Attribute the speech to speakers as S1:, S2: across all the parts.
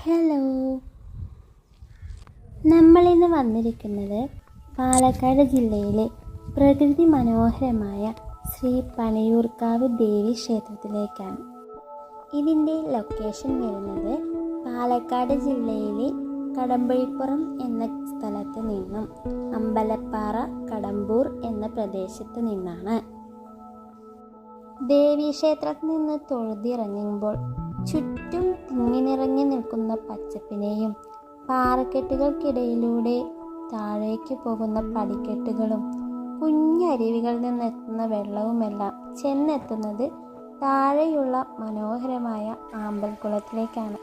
S1: Hello, നമ്മളിന്ന് വന്നിരിക്കുന്നത് പാലക്കാട് ജില്ലയിലെ പ്രകൃതി മനോഹരമായ ശ്രീ പനയൂർക്കാവ് ദേവി ക്ഷേത്രത്തിലേക്കാണ്. ഇതിൻ്റെ ലൊക്കേഷൻ വരുന്നത് പാലക്കാട് ജില്ലയിലെ കടമ്പഴിപ്പുറം എന്ന സ്ഥലത്ത് നിന്നും അമ്പലപ്പാറ കടമ്പൂർ എന്ന പ്രദേശത്ത് നിന്നാണ്. ദേവീക്ഷേത്രത്തിൽ നിന്ന് തൊഴുതിറങ്ങുമ്പോൾ ചുറ്റും തിങ്ങി നിറഞ്ഞു നിൽക്കുന്ന പച്ചപ്പിനെയും പാറക്കെട്ടുകൾക്കിടയിലൂടെ താഴേക്ക് പോകുന്ന പടിക്കെട്ടുകളും കുഞ്ഞരുവികളിൽ നിന്നെത്തുന്ന വെള്ളവുമെല്ലാം ചെന്നെത്തുന്നത് താഴെയുള്ള മനോഹരമായ ആമ്പൽക്കുളത്തിലേക്കാണ്.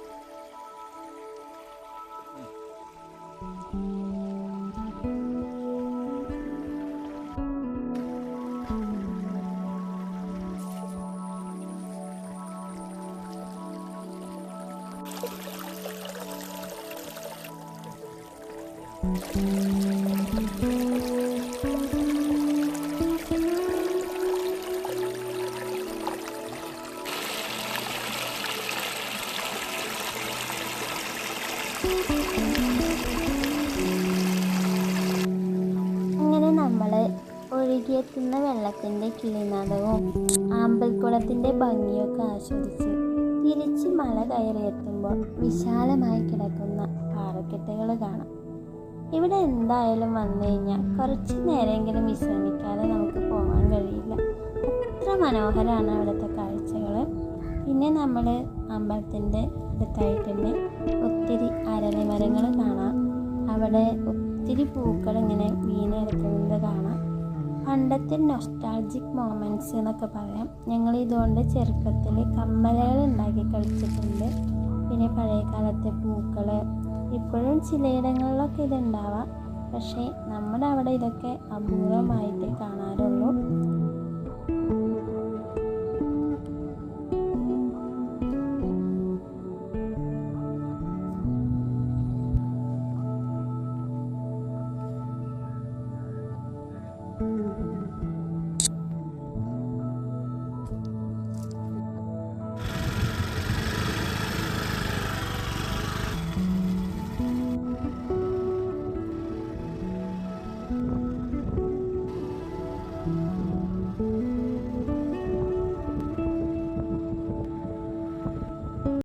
S1: അങ്ങനെ നമ്മൾ ഒഴുകിയെത്തുന്ന വെള്ളത്തിൻ്റെ കിളിനാദവും ആമ്പൽക്കുളത്തിൻ്റെ ഭംഗിയൊക്കെ ആസ്വദിച്ച് തിരിച്ച് മല കയറിയെത്തുമ്പോൾ വിശാലമായി കിടക്കുന്ന പാറക്കെട്ടുകൾ കാണാം. ഇവിടെ എന്തായാലും വന്നു കഴിഞ്ഞാൽ കുറച്ച് നേരമെങ്കിലും വിശ്രമിക്കാതെ നമുക്ക് പോകാൻ കഴിയില്ല. അത്ര മനോഹരമാണ് അവിടുത്തെ കാഴ്ചകൾ. പിന്നെ നമ്മൾ അമ്പലത്തിൻ്റെ അടുത്തായിട്ട് തന്നെ ഒത്തിരി അരളി മരങ്ങൾ കാണാം. അവിടെ ഒത്തിരി പൂക്കൾ ഇങ്ങനെ വീണെടുക്കുന്നത് കാണാം. പണ്ടത്തെ നൊസ്റ്റാൾജിക് മൊമെൻറ്റ്സ് എന്നൊക്കെ പറയാം. ഞങ്ങൾ ഇതുകൊണ്ട് ചെറുപ്പത്തിൽ കമ്മലുകൾ ഉണ്ടാക്കി കളിച്ചിട്ടുണ്ട്. പിന്നെ പഴയ കാലത്തെ പൂക്കൾ ഇപ്പോഴും ചിലയിടങ്ങളിലൊക്കെ ഇതുണ്ടാവാം. പക്ഷേ നമ്മുടെ അവിടെ ഇതൊക്കെ അപൂർവമായിട്ടേ കാണാറുള്ളൂ.